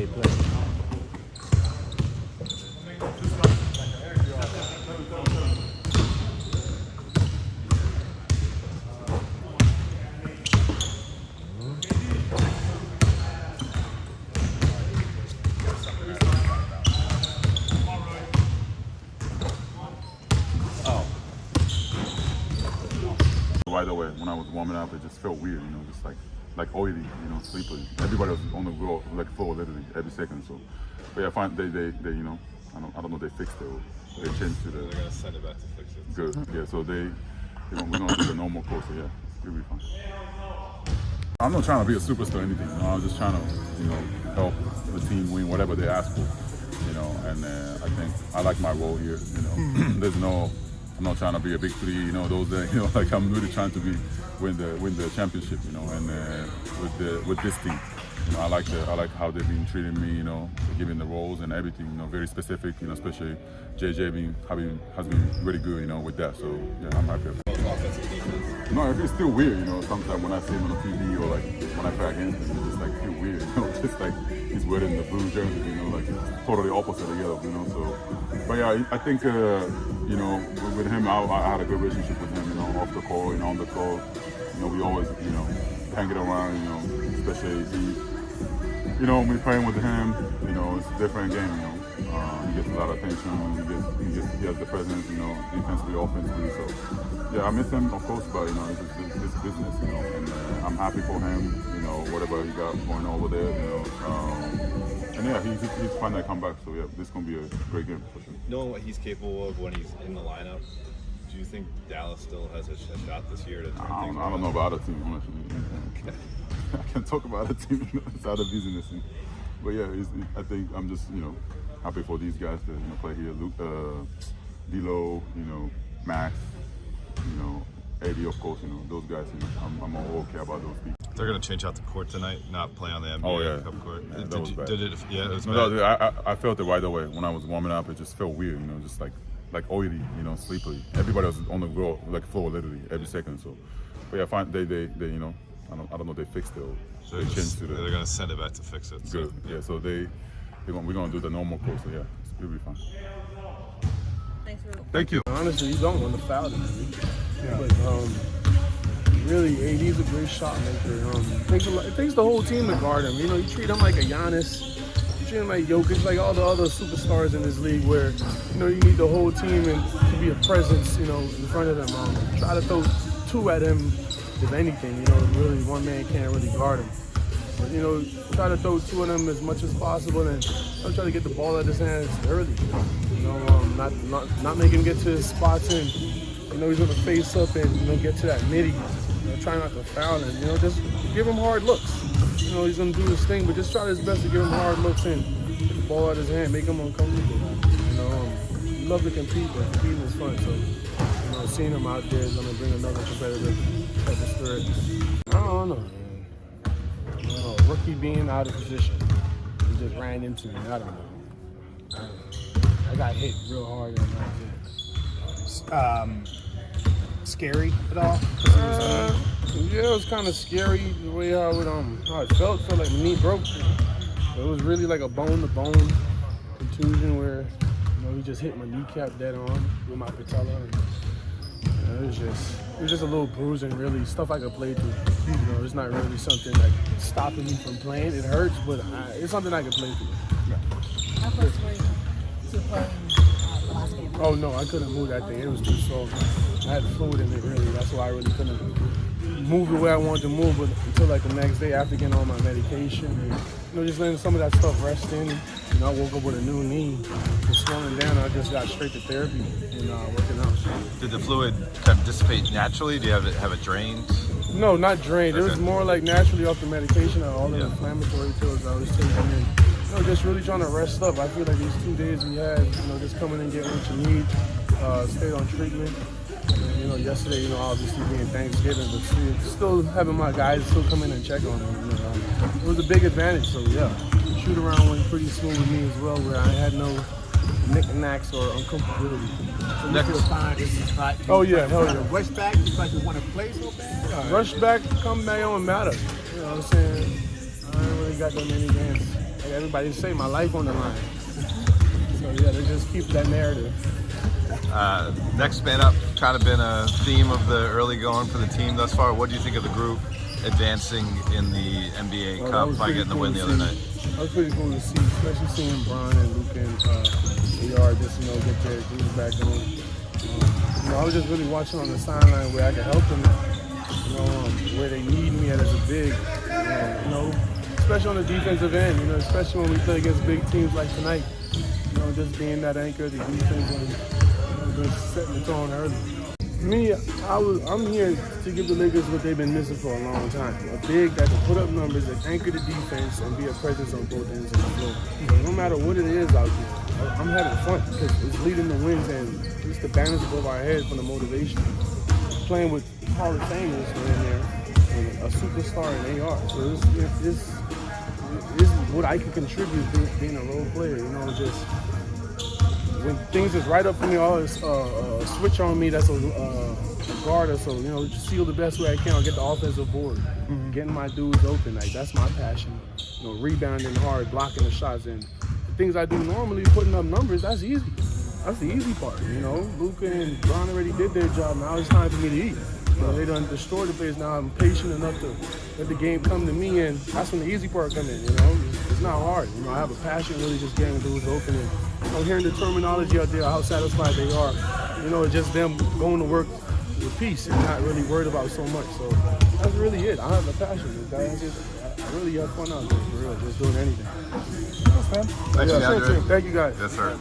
they play. Right away, when I was warming up, it just felt weird, just like oily, slippery. Everybody was on the floor literally every second. So, but yeah, I find they I don't know, they fixed it. Or they changed to the. They're gonna send it back to fix it. Good, yeah. So we're gonna do the normal course. So yeah, it'll be fun. I'm not trying to be a superstar or anything. I'm just trying to, help the team win whatever they ask for. And I think I like my role here. I'm not trying to be a big three, those that, like I'm really trying to win the championship, and with this team. I like how they've been treating me, giving the roles and everything, very specific, especially JJ has been really good, with that. So yeah, I'm happy. No, it feels still weird, sometimes when I see him on the TV or like when I play against him, it just like feel weird, just like he's wearing the blue jersey, like it's totally opposite of yellow, so. But yeah, I think, with him, I had a good relationship with him, off the court, on the court, we always, hang it around, especially when we're playing with him, it's a different game, he gets a lot of attention, he has the presence, defensively, offensively, so yeah, I miss him, of course, but it's business, and I'm happy for him, whatever he got going over there, and yeah, he's finally come back, so yeah, this is gonna be a great game for sure. Knowing what he's capable of when he's in the lineup, do you think Dallas still has a shot this year to turn things around? I don't know about other teams, honestly. Okay. I can't talk about other teams. It's out of business. But yeah, I think I'm just happy for these guys to play here. Luka, D'Lo, Max, AD, of course. Those guys. I'm all okay about those people. They're going to change out the court tonight, not play on the NBA Cup court. Yeah, that was bad. It was no, bad. I felt it right away when I was warming up. It just felt weird, just like oily, slippery. Everybody was on the floor literally every second. So, but yeah, I find they I don't know, they fixed it. Or so they changed to the. They're going to send it back to fix it. Good, yeah. So we're going to do the normal course. So yeah, it'll be fun. Thank you. Honestly, you don't want to foul him. Yeah. But really, AD's a great shot maker. It takes the whole team to guard him. You treat him like a Giannis. You treat him like Jokic, like all the other superstars in this league where, you need the whole team and to be a presence, in front of them. Try to throw two at him, if anything, really one man can't really guard him. But, try to throw two of them as much as possible and try to get the ball at his hands early. Not make him get to his spots and, he's going to face up and, get to that midi. Try not to foul him, just give him hard looks. He's going to do his thing, but just try his best to give him hard looks and get the ball out of his hand, make him uncomfortable. You love to compete, but competing is fun. So, seeing him out there is going to bring another competitive type of spirit. I don't know, man. Rookie being out of position. He just ran into me. I don't know. I got hit real hard and that was it. Scary at all? Yeah, it was kind of scary the way how it felt. Felt like my knee broke. It was really like a bone-to-bone contusion where he just hit my kneecap dead on with my patella. And, it was just a little bruising, really stuff I could play through. It's not really something like stopping me from playing. It hurts, but it's something I could play through. Yeah. How close were you to playing the last game? Oh no, I couldn't move that thing. It was too soft. I had fluid in it really. That's why I really couldn't move the way I wanted to move. But until like the next day after getting all my medication, and, just letting some of that stuff rest in. I woke up with a new knee. It's swelling down. I just got straight to therapy and working out. Did the fluid kind of dissipate naturally? Do you have it drained? No, not drained. Okay. It was more like naturally off the medication and all the inflammatory pills I was taking. And, just really trying to rest up. I feel like these 2 days we had, just coming and getting what you need. Stayed on treatment. And, yesterday, obviously being Thanksgiving, but still having my guys still come in and check on me. It was a big advantage. So yeah, shoot around went pretty smooth with me as well, where I had no knickknacks or uncomfortability. So you feel fine, this is hot. Oh yeah, hell yeah. Rush back because you want to play so bad? Rush back, come back, don't matter. You know what I'm saying? I ain't really got that many games. like everybody say, my life on the line. So yeah, they just keep that narrative. Next man up kind of been a theme of the early going for the team thus far. What do you think of the group advancing in the NBA Cup by getting the win the other night? That was pretty cool to see, especially seeing Bron and Luka and AR just, get their groove back on. I was just really watching on the sideline where I could help them, where they need me at as a big, especially on the defensive end, especially when we play against big teams like tonight, just being that anchor, the defense, and just setting the tone early. Me, I'm here to give the Lakers what they've been missing for a long time. A big that can put up numbers, that anchor the defense, and be a presence on both ends of the floor. So no matter what it is out there, I'm having fun because it's leading the wins and it's the banners above our heads for the motivation. Playing with Hall of Famers in there and a superstar in AR. So this is what I can contribute being a role player, just when things is right up for me, always switch on me. That's a guard or so. Just seal the best way I can. I'll get the offensive board, getting my dudes open. Like that's my passion. Rebounding hard, blocking the shots, and the things I do normally, putting up numbers. That's easy. That's the easy part. Luka and Bron already did their job. Now it's time for me to eat. They done destroyed the place. Now I'm patient enough to let the game come to me, and that's when the easy part come in. It's not hard. I have a passion, really, just getting the dudes open. And hearing the terminology out there, how satisfied they are. It's just them going to work with peace and not really worried about so much. So that's really it. I have a passion. I really have fun out there, for real, just doing anything. Thanks, Thank you, guys. Yes, sir.